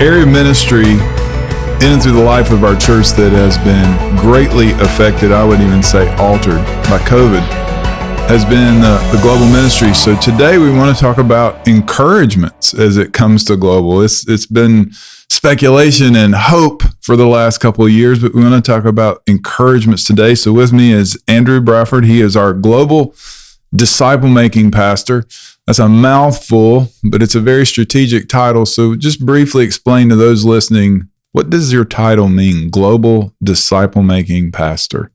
area of ministry in and through the life of our church that has been greatly affected, I would even say altered by COVID, has been the global ministry. So today we want to talk about encouragements as it comes to global. It's been speculation and hope for the last couple of years, but we want to talk about encouragements today. So with me is Andrew Bradford. He is our global disciple-making pastor. That's a mouthful, but it's a very strategic title. So just briefly explain to those listening, what does your title mean? Global disciple-making pastor.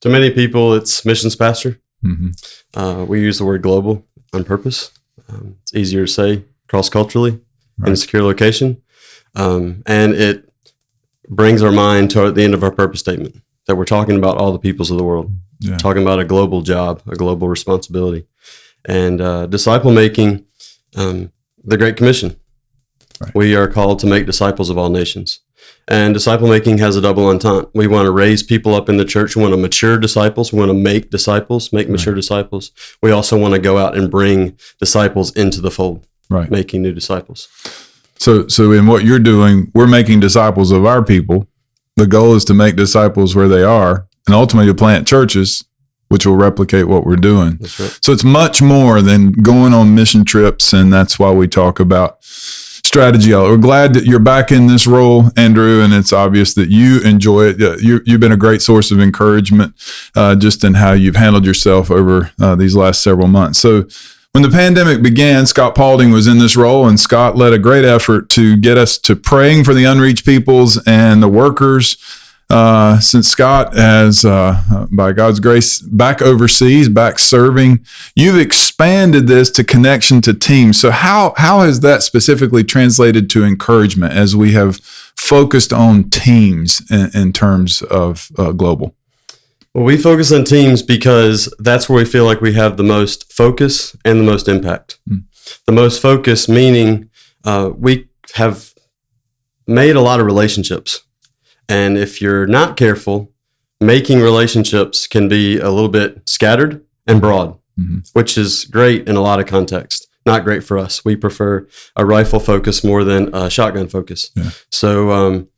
To many people, it's missions pastor. Mm-hmm. We use the word global on purpose. It's easier to say cross-culturally in a secure location. And it brings our mind to the end of our purpose statement, that we're talking about all the peoples of the world, talking about a global job, a global responsibility. And disciple making, the Great Commission. Right. We are called to make disciples of all nations. And disciple making has a double entente. We want to raise people up in the church. We want to mature disciples. We want to make disciples, make mature disciples. We also want to go out and bring disciples into the fold, making new disciples. So in what you're doing, we're making disciples of our people. The goal is to make disciples where they are and ultimately to plant churches, which will replicate what we're doing. That's right. So it's much more than going on mission trips, and that's why we talk about strategy. We're glad that you're back in this role, Andrew, and it's obvious that you enjoy it. You've been a great source of encouragement just in how you've handled yourself over these last several months. So when the pandemic began, Scott Paulding was in this role, and Scott led a great effort to get us to praying for the unreached peoples and the workers. Since Scott has, by God's grace, back overseas, back serving, you've expanded this to connection to teams. So how has that specifically translated to encouragement as we have focused on teams in terms of global? Well, we focus on teams because that's where we feel like we have the most focus and the most impact. The most focus meaning we have made a lot of relationships. And if you're not careful, making relationships can be a little bit scattered and broad, which is great in a lot of contexts. Not great for us. We prefer a rifle focus more than a shotgun focus. Yeah. So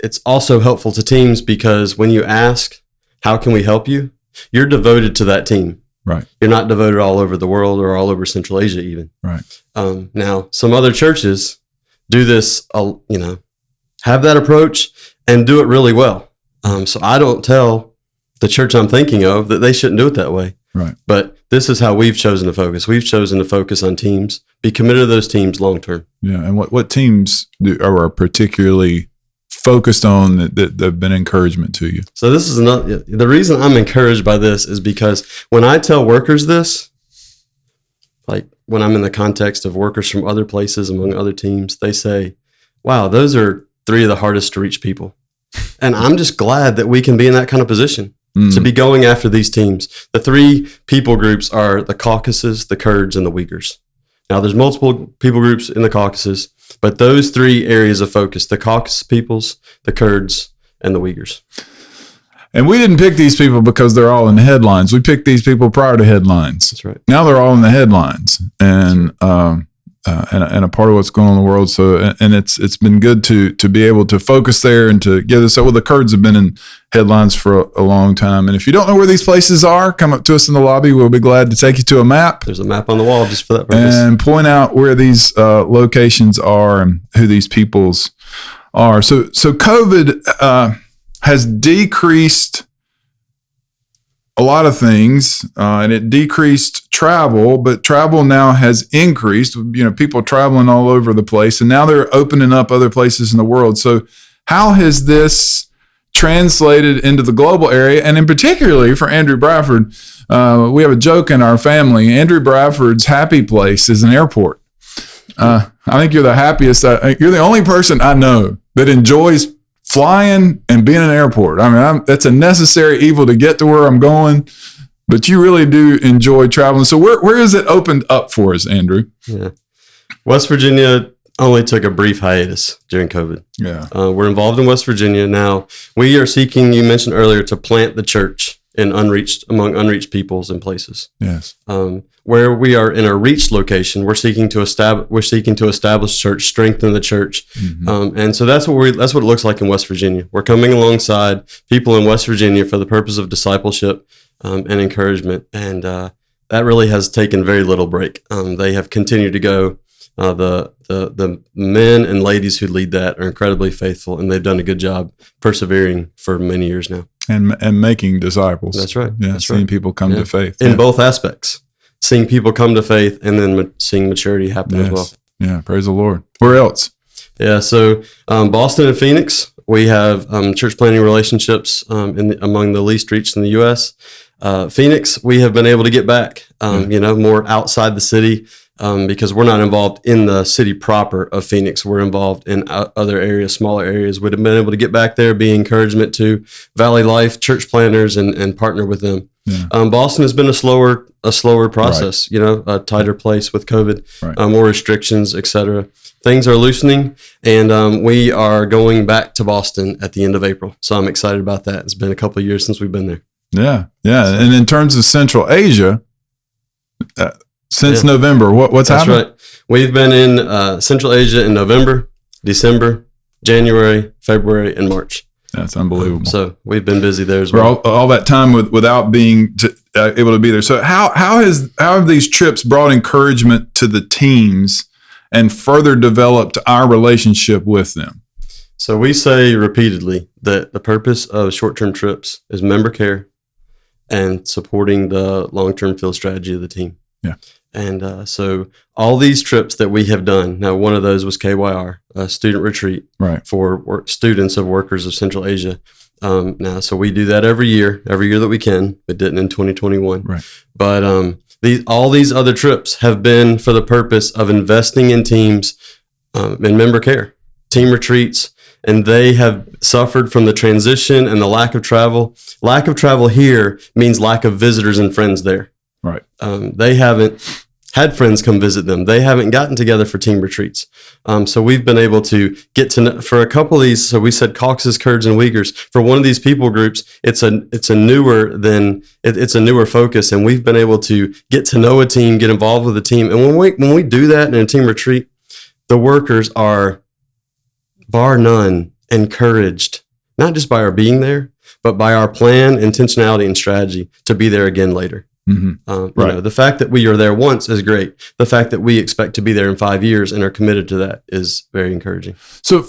it's also helpful to teams because when you ask, how can we help you? You're devoted to that team. Right. You're not devoted all over the world or all over Central Asia even. Right. Now, some other churches do this, have that approach and do it really well. So I don't tell the church I'm thinking of that they shouldn't do it that way. Right. But this is how we've chosen to focus. We've chosen to focus on teams, be committed to those teams long term. Yeah. And what teams are particularly focused on that have been encouragement to you? So this is the reason I'm encouraged by this is because when I tell workers this, like when I'm in the context of workers from other places among other teams, they say, wow, those are 3 of the hardest to reach people. And I'm just glad that we can be in that kind of position to be going after these teams. The 3 people groups are the Caucasus, the Kurds, and the Uyghurs. Now, there's multiple people groups in the Caucasus, but those 3 areas of focus, the Caucasus peoples, the Kurds, and the Uyghurs. And we didn't pick these people because they're all in the headlines. We picked these people prior to headlines. That's right. Now they're all in the headlines. And and a part of what's going on in the world. So, and it's been good to be able to focus there and to get this. Well, the Kurds have been in headlines for a long time. And if you don't know where these places are, come up to us in the lobby. We'll be glad to take you to a map. There's a map on the wall just for that purpose. And point out where these locations are and who these peoples are. So COVID has decreased a lot of things, and it decreased travel, but travel now has increased. People traveling all over the place, and now they're opening up other places in the world. So how has this translated into the global area? And in particularly for Andrew Bradford, we have a joke in our family. Andrew Bradford's happy place is an airport. I think you're the happiest. You're the only person I know that enjoys flying and being in an airport. I mean, that's a necessary evil to get to where I'm going, but you really do enjoy traveling. So where is it opened up for us, Andrew? Yeah. West Virginia only took a brief hiatus during COVID. Yeah. We're involved in West Virginia now. We are seeking, you mentioned earlier, to plant the church among unreached peoples and places. Yes. Where we are in a reached location, we're seeking to establish church, strengthen the church, and so that's what it looks like in West Virginia. We're coming alongside people in West Virginia for the purpose of discipleship and encouragement, and that really has taken very little break. They have continued to go. The men and ladies who lead that are incredibly faithful, and they've done a good job persevering for many years now. And making disciples. That's right. Yeah, That's seeing right. people come to faith. In both aspects. Seeing people come to faith and then seeing maturity happen as well. Yeah, praise the Lord. Where else? Yeah, so Boston and Phoenix, we have church planting relationships among the least reached in the U.S. Phoenix, we have been able to get back, more outside the city because we're not involved in the city proper of Phoenix. We're involved in other areas, smaller areas. We'd have been able to get back there, be encouragement to Valley Life church planners and partner with them. Yeah. Boston has been a slower process, right. A tighter place with COVID, right. More restrictions, etc. Things are loosening, and we are going back to Boston at the end of April. So I'm excited about that. It's been a couple of years since we've been there. Yeah. And in terms of Central Asia, since November, what's happened? That's right. We've been in Central Asia in November, December, January, February, and March. That's unbelievable. So we've been busy there as well. All that time without being able to be there. So how have these trips brought encouragement to the teams and further developed our relationship with them? So we say repeatedly that the purpose of short-term trips is member care and supporting the long-term field strategy of the team. Yeah. And so all these trips that we have done, now one of those was KYR, a student retreat for students of workers of Central Asia. Now, so we do that every year that we can. We didn't in 2021. Right. But all these other trips have been for the purpose of investing in teams in member care, team retreats, and they have suffered from the transition and the lack of travel. Lack of travel here means lack of visitors and friends there. Right. They haven't had friends come visit them. They haven't gotten together for team retreats. So we've been able to get to know, for a couple of these. So we said Caucasus, Kurds, and Uyghurs. For one of these people groups, it's a newer focus, and we've been able to get to know a team, get involved with a team. And when we do that in a team retreat, the workers are, bar none, encouraged, not just by our being there, but by our plan, intentionality, and strategy to be there again later. Mm-hmm. The fact that we are there once is great. The fact that we expect to be there in 5 years and are committed to that is very encouraging. So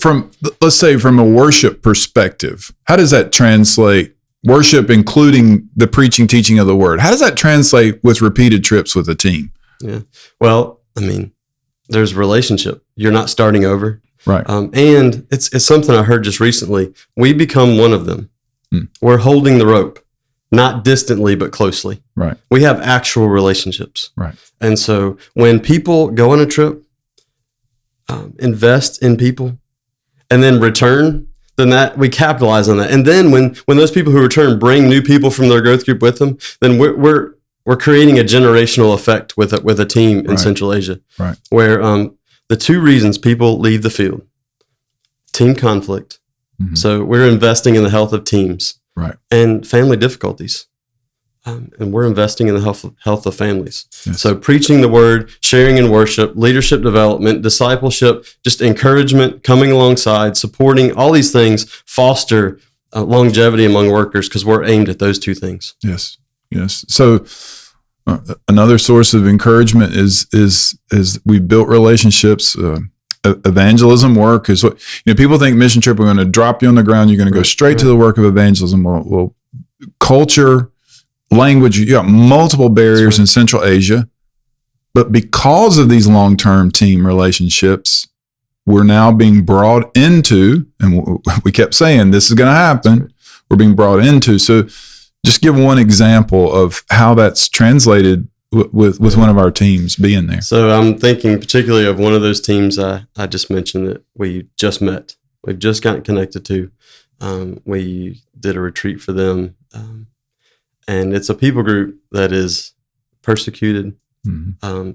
let's say from a worship perspective, how does that translate? Worship, including the preaching, teaching of the word. How does that translate with repeated trips with a team? Yeah. Well, there's relationship. You're not starting over. Right. And it's something I heard just recently. We become one of them. We're holding the rope. Not distantly, but closely. Right. We have actual relationships. Right. And so when people go on a trip, invest in people, and then return, then that we capitalize on that. And then when those people who return bring new people from their growth group with them, then we're creating a generational effect with a team in Central Asia. Right. Where the two reasons people leave the field, team conflict. Mm-hmm. So we're investing in the health of teams. Right. And family difficulties. And we're investing in the health of families. Yes. So preaching the word, sharing in worship, leadership development, discipleship, just encouragement, coming alongside, supporting, all these things foster longevity among workers because we're aimed at those two things. Yes. So another source of encouragement is we've built relationships. Evangelism work is what people think mission trip. We're going to drop you on the ground. You're going to go straight to the work of evangelism. Well, culture, language. You got multiple barriers in Central Asia, but because of these long-term team relationships, we're now being brought into, and we kept saying this is going to happen. We're being brought into. So, just give one example of how that's translated with one of our teams being there. So I'm thinking particularly of one of those teams I just mentioned that we just met. We've just gotten connected to. We did a retreat for them. And it's a people group that is persecuted,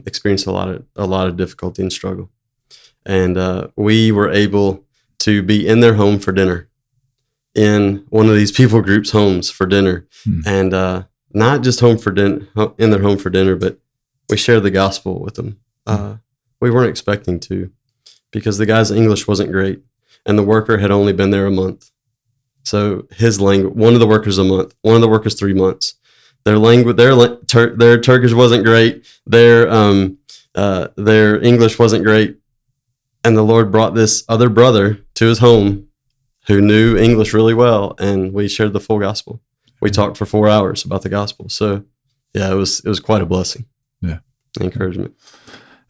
experienced a lot of difficulty and struggle. And we were able to be in their home for dinner in one of these people groups' homes for dinner, and not just home for dinner in their home for dinner, but we shared the gospel with them. We weren't expecting to, because the guy's English wasn't great, and the worker had only been there a month. So his language, one of the workers a month, one of the workers 3 months. Their language, their Turkish wasn't great. Their English wasn't great, and the Lord brought this other brother to his home who knew English really well, and we shared the full gospel. We talked for 4 hours about the gospel. So, yeah, it was quite a blessing. Yeah, encouragement.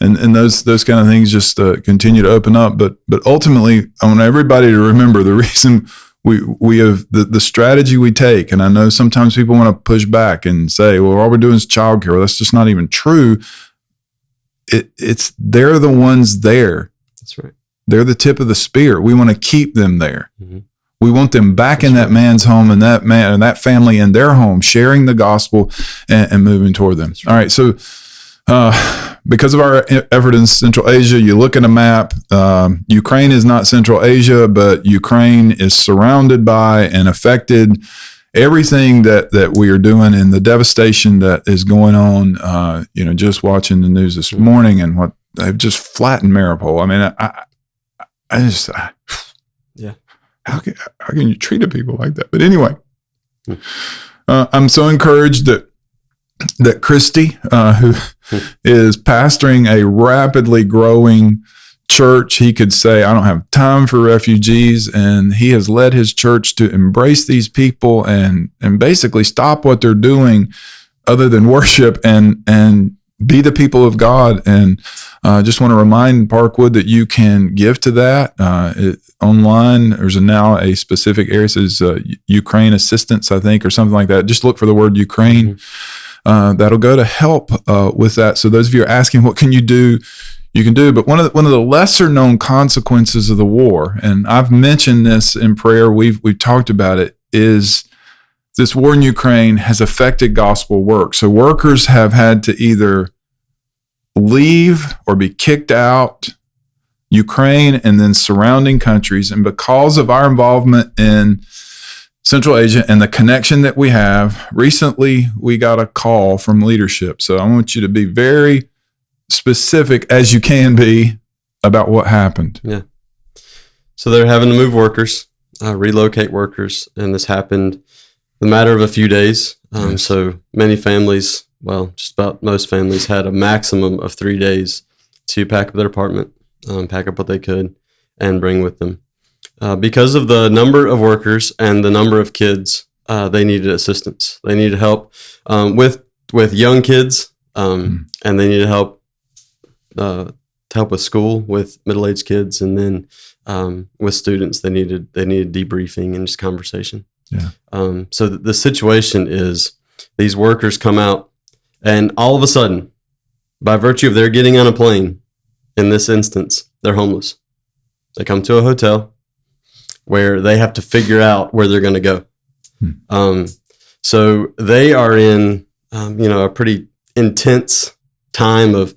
And those kind of things just continue to open up. But ultimately, I want everybody to remember the reason we have the strategy we take. And I know sometimes people want to push back and say, well, all we're doing is childcare. Well, that's just not even true. It's they're the ones there. That's right. They're the tip of the spear. We want to keep them there. Mm-hmm. We want them back in that man's home and that man and that family in their home, sharing the gospel and moving toward them. All right. So, because of our effort in Central Asia, you look at a map, Ukraine is not Central Asia, but Ukraine is surrounded by and affected everything that we are doing, and the devastation that is going on. Just watching the news this morning and what they've just flattened Mariupol. I mean, I just, yeah. How can you treat people like that? But anyway, I'm so encouraged that Christy, who is pastoring a rapidly growing church, he could say, I don't have time for refugees. And he has led his church to embrace these people and basically stop what they're doing other than worship and be the people of God. And just want to remind Parkwood that you can give to that online. There's now a specific area, it says Ukraine assistance, I think, or something like that. Just look for the word Ukraine. That'll go to help with that. So those of you who are asking, what can you do? You can do. But one of the lesser known consequences of the war, and I've mentioned this in prayer, we've talked about it, is this war in Ukraine has affected gospel work. So workers have had to either leave or be kicked out Ukraine and then surrounding countries. And because of our involvement in Central Asia and the connection that we have, recently we got a call from leadership. So I want you to be very specific as you can be about what happened. Yeah. So they're having to move workers, relocate workers, and this happened in a matter of a few days. Yes. So many families, well, just about most families, had a maximum of 3 days to pack up their apartment, pack up what they could, and bring with them. Because of the number of workers and the number of kids, they needed assistance. They needed help with young kids, and they needed help to help with school with middle-aged kids, and then with students, they needed debriefing and just conversation. Yeah. So the situation is these workers come out, and all of a sudden, by virtue of their getting on a plane, in this instance, they're homeless. They come to a hotel where they have to figure out where they're going to go. So they are in, a pretty intense time of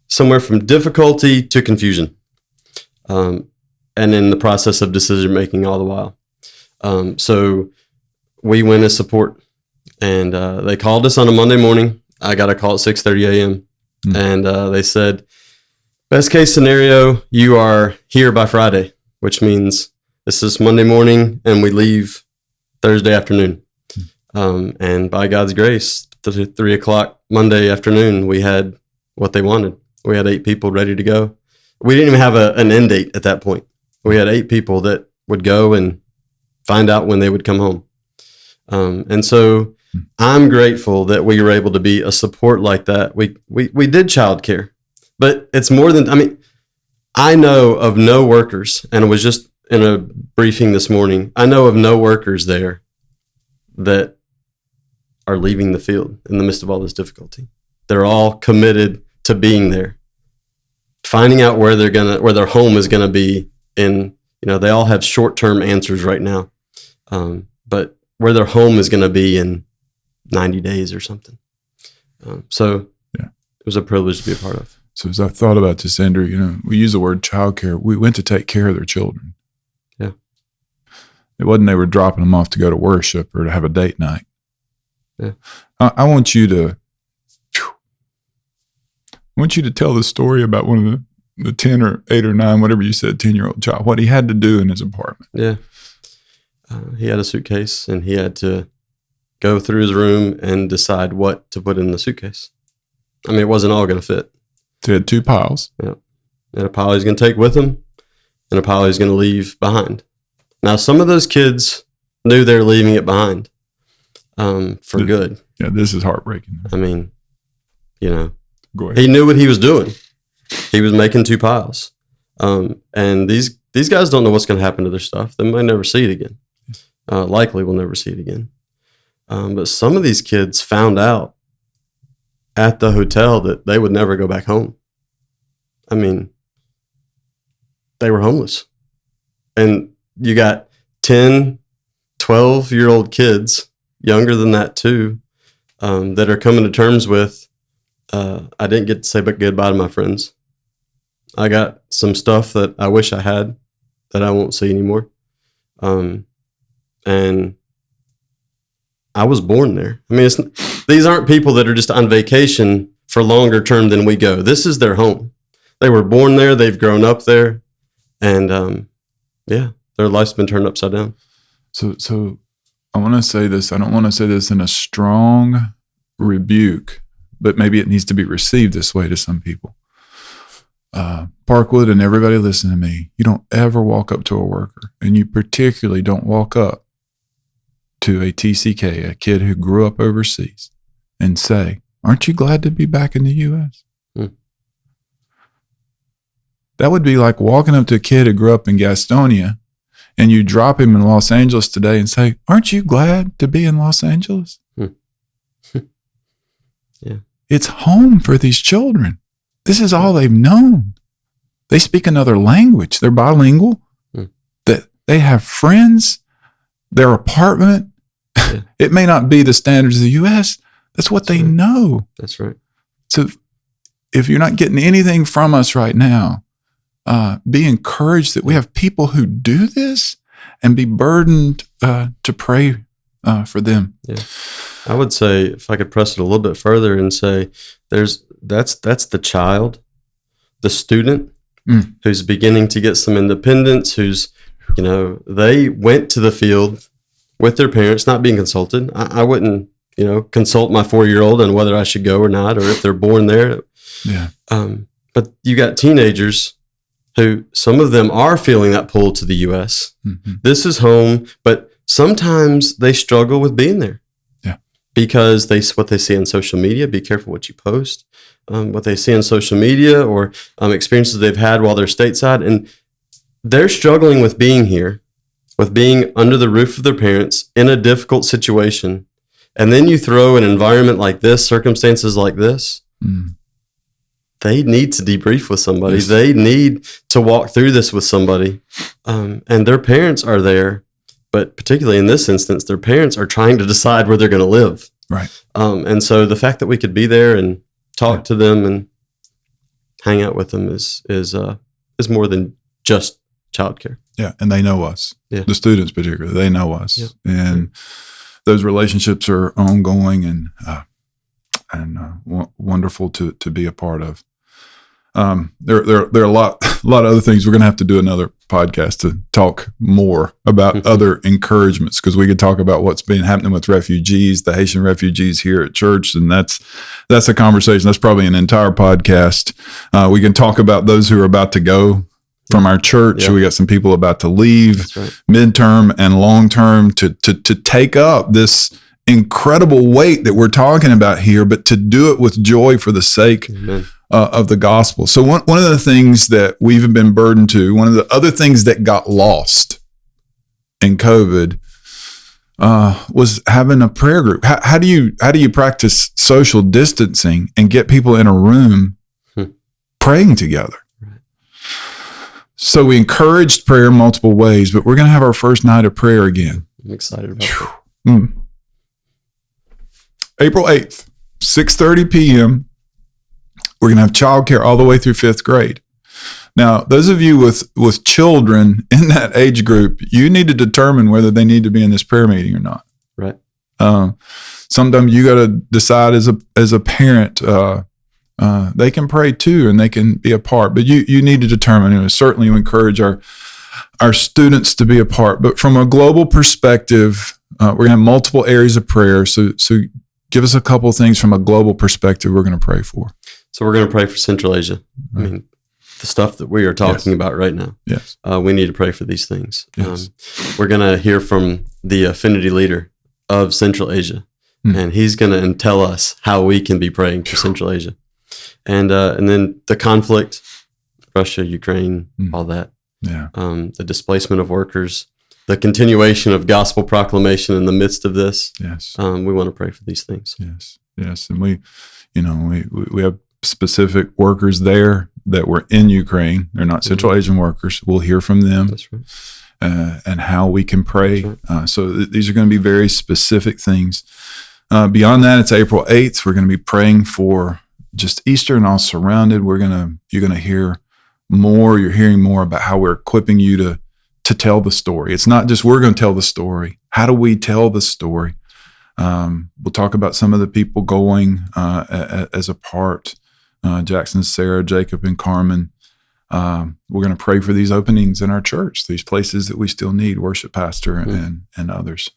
somewhere from difficulty to confusion, and in the process of decision making all the while. So we went as support, and they called us on a Monday morning. I got a call at 6:30 a.m. And they said, best case scenario, you are here by Friday, which means this is Monday morning and we leave Thursday afternoon. And by God's grace, 3 o'clock Monday afternoon, we had what they wanted. We had 8 people ready to go. We didn't even have an end date at that point. We had 8 people that would go and find out when they would come home. And so I'm grateful that we were able to be a support like that. We did childcare, but it's more than, I know of no workers, and it was just in a briefing this morning, I know of no workers there that are leaving the field in the midst of all this difficulty. They're all committed to being there, finding out where their home is gonna be. They all have short-term answers right now, but where their home is gonna be in 90 days or something. So it was a privilege to be a part of. So as I thought about this, Andrew, we use the word childcare. We went to take care of their children. Yeah. It wasn't they were dropping them off to go to worship or to have a date night. Yeah. I want you to tell the story about one of the 10 or 8 or 9, whatever you said, 10-year-old child, what he had to do in his apartment. Yeah. He had a suitcase and he had to go through his room and decide what to put in the suitcase. I mean, it wasn't all going to fit. So he had 2 piles. Yeah. And a pile he's going to take with him and a pile he's going to leave behind. Now, some of those kids knew they were leaving it behind for good. Yeah, this is heartbreaking. I mean, you know, Go ahead. he knew what he was doing. He was making 2 piles. And these guys don't know what's going to happen to their stuff. They might never see it again. Likely will never see it again. But some of these kids found out at the hotel that they would never go back home. I mean, they were homeless. And you got 10, 12-year-old kids, younger than that too, that are coming to terms with, I didn't get to say goodbye to my friends. I got some stuff that I wish I had that I won't see anymore. And I was born there. I mean, these aren't people that are just on vacation for longer term than we go. This is their home. They were born there. They've grown up there. And yeah, their life's been turned upside down. So I want to say this. I don't want to say this in a strong rebuke, but maybe it needs to be received this way to some people. Parkwood and everybody listen to me. You don't ever walk up to a worker, and you particularly don't walk up to a TCK, a kid who grew up overseas, and say, "Aren't you glad to be back in the U.S.?" That would be like walking up to a kid who grew up in Gastonia and you drop him in Los Angeles today and say, "Aren't you glad to be in Los Angeles?" Yeah. It's home for these children. This is all they've known. They speak another language. They're bilingual. That they have friends, their apartment. Yeah. It may not be the standards of the U.S. That's what they know. That's right. So if you're not getting anything from us right now, be encouraged that we have people who do this and be burdened to pray for them. Yeah. I would say, if I could press it a little bit further and say, that's the child, the student who's beginning to get some independence, who's, they went to the field with their parents, not being consulted. I wouldn't, consult my 4-year-old on whether I should go or not, or if they're born there. Yeah. But you got teenagers who, some of them are feeling that pull to the U.S. Mm-hmm. This is home, but sometimes they struggle with being there. Yeah. Because what they see on social media, be careful what you post, what they see on social media, or experiences they've had while they're stateside. And they're struggling with being here, with being under the roof of their parents in a difficult situation. And then you throw an environment like this, circumstances like this. They need to debrief with somebody. Yes. They need to walk through this with somebody. And their parents are there. But particularly in this instance, their parents are trying to decide where they're going to live. Right. And so the fact that we could be there and talk to them and hang out with them is more than just childcare. Yeah. And they know us. Yeah. The students particularly, they know us. Yeah. And those relationships are ongoing and wonderful to be a part of. There are a lot of other things. We're going to have to do another podcast to talk more about other encouragements, because we could talk about what's been happening with refugees, the Haitian refugees here at church, and that's a conversation. That's probably an entire podcast. We can talk about those who are about to go from our church. Yeah. We got some people about to leave, right, midterm and long term, to take up this incredible weight that we're talking about here, but to do it with joy for the sake of the gospel. So one of the things that we've been burdened to, one of the other things that got lost in COVID was having a prayer group. How do you practice social distancing and get people in a room praying together? So we encouraged prayer multiple ways, but we're going to have our first night of prayer again. I'm excited about that. April 8th, 6:30 p.m. We're going to have childcare all the way through 5th grade. Now, those of you with children in that age group, you need to determine whether they need to be in this prayer meeting or not. Right. Sometimes you got to decide as a parent. They can pray too, and they can be a part. But you need to determine. And certainly, you encourage our students to be a part. But from a global perspective, we're going to have multiple areas of prayer. So give us a couple of things from a global perspective we're going to pray for. So we're going to pray for Central Asia. I mean, the stuff that we are talking about right now. Yes. We need to pray for these things. Yes. We're going to hear from the affinity leader of Central Asia, and he's going to tell us how we can be praying for Central Asia. And then the conflict, Russia, Ukraine, all that. Yeah. The displacement of workers, the continuation of gospel proclamation in the midst of this. Yes. We want to pray for these things. Yes. Yes. And we have specific workers there that were in Ukraine. They're not Central Asian workers. We'll hear from them. That's right. And how we can pray. Right. So these are going to be very specific things. Beyond that, it's April 8th. We're going to be praying for just Easter and all surrounded. You're going to hear more. You're hearing more about how we're equipping you to tell the story. It's not just we're going to tell the story. How do we tell the story? We'll talk about some of the people going as a part. Jackson, Sarah, Jacob, and Carmen. We're going to pray for these openings in our church, these places that we still need worship pastor and others.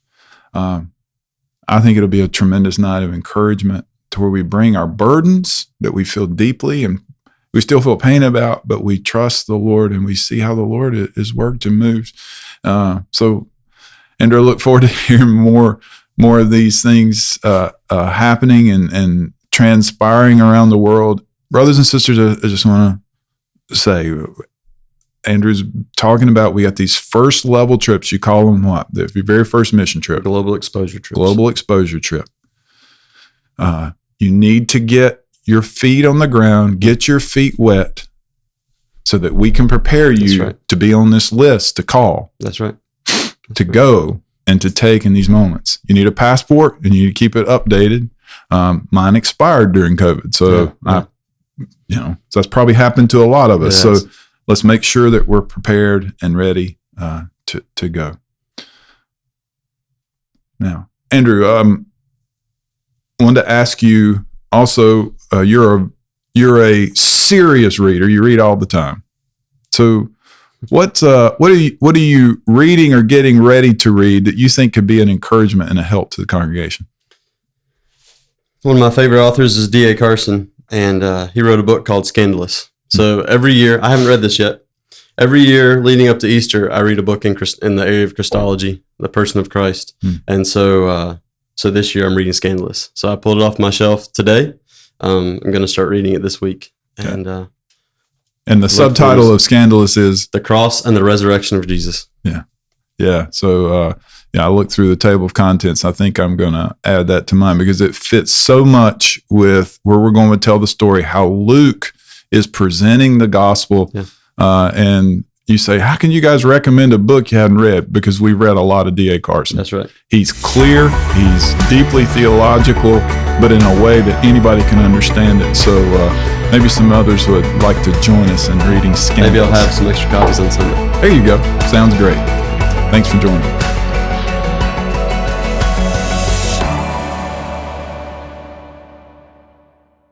I think it'll be a tremendous night of encouragement to where we bring our burdens that we feel deeply and we still feel pain about, but we trust the Lord and we see how the Lord is worked and moves. So, Andrew, I look forward to hearing more of these things happening and transpiring around the world. Brothers and sisters, I just want to say, Andrew's talking about, we got these first level trips. You call them what? The very first mission trip. Global exposure trips. Global exposure trip. You need to get your feet on the ground, get your feet wet so that we can prepare you to be on this list to call. That's right. To go and to take in these moments. You need a passport and you need to keep it updated. Mine expired during COVID. So so that's probably happened to a lot of us. So let's make sure that we're prepared and ready to go. Now, Andrew, I wanted to ask you also, you're a serious reader. You read all the time. So what are you reading or getting ready to read that you think could be an encouragement and a help to the congregation? One of my favorite authors is D.A. Carson, and he wrote a book called Scandalous. So every year, I haven't read this yet. Every year leading up to Easter, I read a book in the area of Christology, the person of Christ. And so this year I'm reading Scandalous. So I pulled it off my shelf today. I'm going to start reading it this week. And the subtitle of Scandalous is The Cross and the Resurrection of Jesus. Yeah. Yeah. So, I looked through the table of contents. I think I'm going to add that to mine because it fits so much with where we're going to tell the story, how Luke is presenting the gospel. Yeah. And you say, how can you guys recommend a book you hadn't read? Because we've read a lot of D.A. Carson. That's right. He's clear. He's deeply theological, but in a way that anybody can understand it. So maybe some others would like to join us in reading Scandalous. Maybe I'll have some extra copies on Sunday. There you go. Sounds great. Thanks for joining.